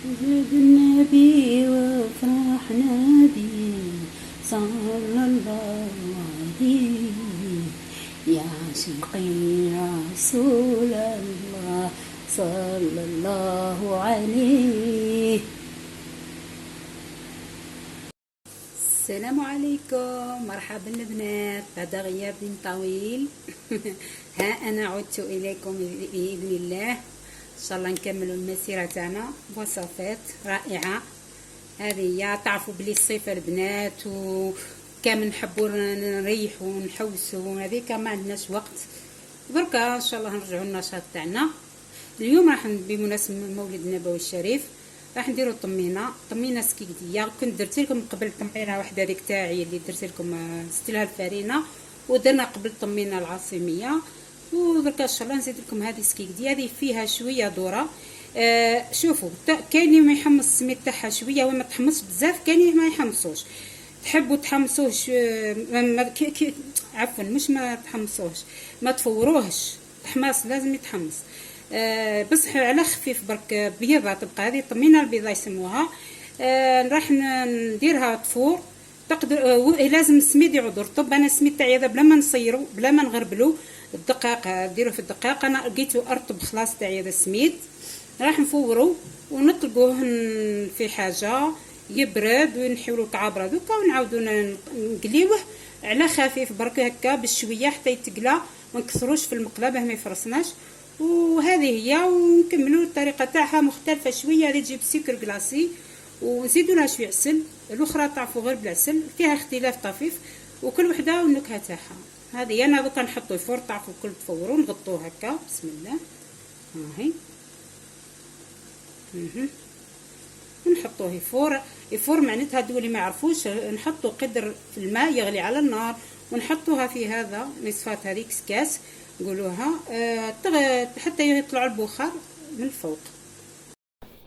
مولد النبي وفرحنا بيه صلى الله عليه يا عاشقين رسول الله صلى الله عليه. السلام عليكم، مرحبا البنات بعد غياب طويل. ها أنا عدت إليكم بإذن الله، إن شاء الله نكملوا المسيرة تاعنا بوصفات رائعة. هذه هي، تعرفوا بلي الصيف البنات وكامل نحبوا نريحوا ونحوسوا، هذيك ما عندناش وقت. بركة إن شاء الله نرجعوا النشاط تاعنا. اليوم راح بمناسبة مولد النبوي الشريف راح نديروا طمينه سكيكديه. كنت درت لكم قبل طمينه واحده هذيك تاعي اللي درت لكم زدت لها الفرينه، ودرنا قبل الطمينه العاصميه. ودرك ان شاء الله نزيد لكم هذه سكيكديه. هذه فيها شويه ذره. شوفوا، كاين اللي ما يحمص السميد تاعها شويه وما تحمصش بزاف، كاين اللي ما يحمصوش. تحبوا تحمصوش عفوا مش ما تحمصوش، ما تفوروهش. الحماص لازم يتحمص بصح على خفيف برك. بيضه تبقى هذه الطمينه البيضاء يسموها. راح نديرها تفور. تقدر لازم السميد يعود رطب. انا السميد تاعي هذا بلا ما نصيرو بلا ما نغربلو. الدقاق ديروا في الدقاق، انا لقيته ارطب خلاص تاعي هذا السميد. راح نفورو ونطلقوه في حاجه يبرد ونحيولو الكعابره دوكا ونعاودو نقليوه على خفيف برك هكا بالشويه حتى يتقلى، ما نكثروش في المقله باه ما يفرسناش. وهذه هي، ونكملوا الطريقه تاعها مختلفه شويه. اللي تجيب سكر كلاصي ونزيدوا لها شويه عسل، الاخرى تعرفوا غير بالعسل، فيها اختلاف طفيف وكل وحده والنكهه تاعها. هذه انا دوكا نحطو الفور، تعرفوا الكل تفوروا نغطوه هكا بسم الله. هاهي ونحطوه يفور معناتها دول اللي ما يعرفوش، نحطو قدر في الماء يغلي على النار ونحطوها في هذا نصفات هذيك كاس نقولوها حتى يطلع البخار من الفوق.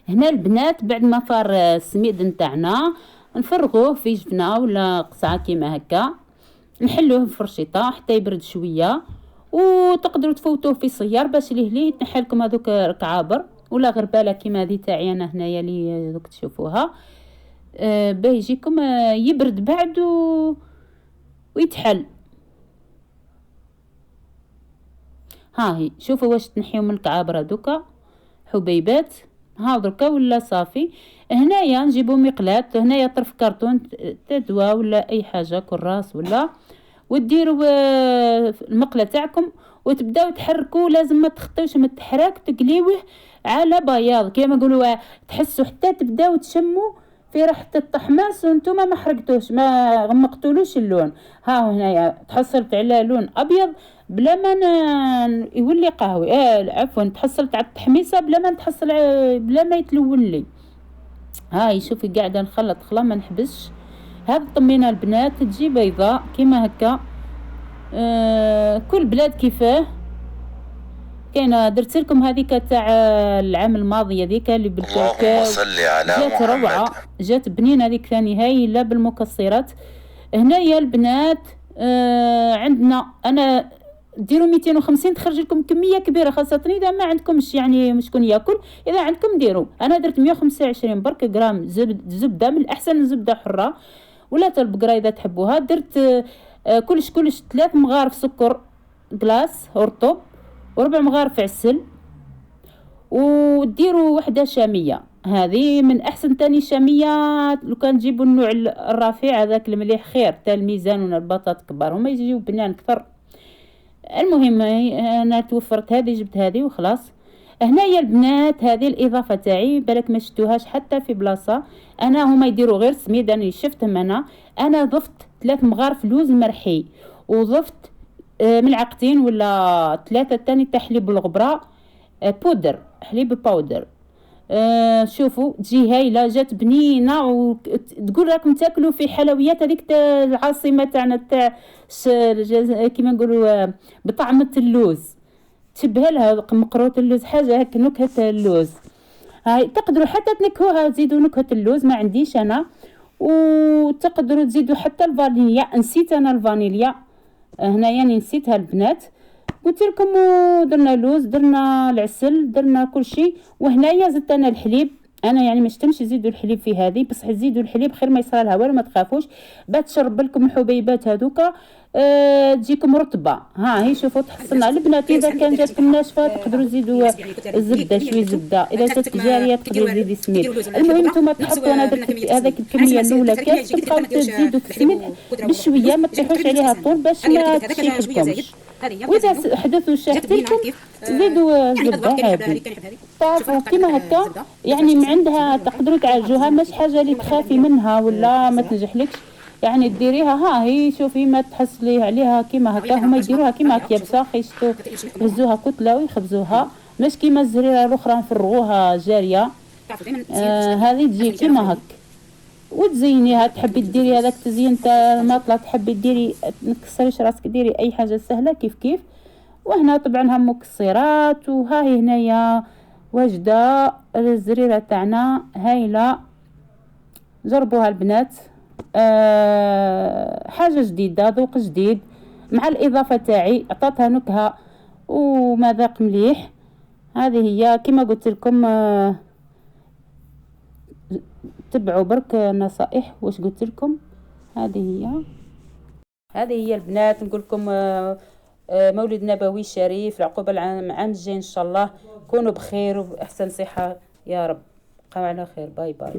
هنا البنات بعد ما فار السميد نتاعنا نفرغوه في جبنه ولا قصعه كيما هكا، نحلوه بفرشيطه حتى يبرد شويه. وتقدروا تفوتوه في صيار باش ليه تنحى لكم هذوك الكعابر ولا غرباله كيما هذه تاعي انا هنايا اللي دوك تشوفوها. باه يجيكم يبرد بعد ويتحل. هاهي شوفوا واش تنحيو من الكعابر هذوكا حبيبات. ها دركا ولا صافي. هنايا نجيبو مقلاة، هنايا طرف كرتون تدوا ولا اي حاجه كراس ولا، وديروا المقله تاعكم وتبداو تحركوا. لازم ما تخطيوش من التحراك، تقليوه على بياض كما نقولوا، تحسوا حتى تبداو تشموا في ريحه التحماس وانتم ما حرقتوش ما غمقتولوش اللون. ها هنايا تحصلت على لون ابيض بلا ما يولي قهوي. عفوا تحصلت على التحميصه بلا ما نتحصل بلا ما يتلون لي. هاي شوفي قاعده نخلط خلا ما نحبسش. هذه الطمينه البنات تجي بيضاء كيما هكا. كل بلاد كيفاه. كاينه درت لكم هذيك تاع العام الماضي هذيك اللي بالكاكاو، جات روعه، جات بنينه هذيك ثاني هايله بالمكسرات. هنايا البنات عندنا انا ديروا 250 تخرج لكم كميه كبيره، خاصه اذا ما عندكمش يعني شكون ياكل. اذا عندكم ديروا. انا درت 125 برك غرام زبده، من الاحسن زبده حره ولا البقره اذا تحبوها. درت كلش 3 مغارف سكر كلاص رطب وربع مغارف عسل، وديروا وحده شاميه. هذه من احسن تاني شاميه. لو كان تجيبوا النوع الرفيع هذاك المليح خير تاع الميزان ولا البطاط كبار، هما يجيو بنان كثر. المهم انا توفرت هذه جبت هذه وخلاص. هنايا البنات هذه الاضافه تاعي بالك ما شفتوهاش حتى في بلاصه. انا هما يديروا غير سميد، انا شفتهم. انا ضفت 3 مغارف لوز مرحي، وضفت ملعقتين ولا 3 تاني تاع حليب الغبره بودر، حليب باودر. شوفوا تجي هايله، جات بنينه وتقول راكم تاكلوا في حلويات هذيك تاع العاصمه تاعنا تاع كيما نقولوا بطعمه اللوز. تشبه لها مقروط اللوز حاجه هكا نكهه اللوز. هاي تقدروا حتى تنكهوها تزيدوا نكهه اللوز، ما عنديش انا. وتقدروا تزيدوا حتى الفانيليا، نسيت انا الفانيليا هنايا نسيتها البنات. قلت لكم درنا اللوز درنا العسل درنا كل شيء. وهنايا زدت انا الحليب انا يعني ما شتمش يزيدوا الحليب في هذه، بصح يزيدوا الحليب خير ما يصرى لها والو، ما تخافوش. بعد تشرب لكم الحبيبات هذوكا تجيكم رطبه. ها هي شوفوا تحصلنا البنات، اذا كان جاتكم ناشفه تقدروا تزيدوا الزبده، شويه زبده، اذا جات جاريه تقدروا تزيدي سميد. المهم نتوما تحطوا هذاك الكميه الاولى كاس، تبقاو تزيدوا في السميد بشويه، ما تطيحوش عليها طول باش ما تشيحلكمش. واذا حدثوا شاحت لكم زيدوا زبده عادي. تعرفوا كيما هكا يعني من عندها تقدروا تعالجوها، مش حاجه اللي تخافي منها ولا ما تنجحلكش. يعني ديريها، ها هي شوفي ما تحصلي عليها كيما هكا، هما يديروها كيما هكا يابسه، خيشتو يهزوها كتله ويخبزوها، مش كيما الزريره الاخرى نفرغوها جاريه. هذه تجي كيما هك. وتزينيها، تحبي ديري هذاك تزيين تاع الماطله، تحبي ديري متكسريش راسك، ديري اي حاجه سهله كيف كيف. وهنا طبعا هم مكسرات. وها هي هنايا وجده الزريره تاعنا هايله، جربوها البنات. حاجه جديده، ذوق جديد، مع الاضافه تاعي عطاتها نكهه ومذاق مليح. هذه هي كما قلت لكم، تبعوا برك نصائح واش قلت لكم. هذه هي البنات، نقول لكم مولد نبوي شريف، العقوبه العام الجاي ان شاء الله. كونوا بخير وباحسن صحه يا رب. بقاو على خير. باي باي.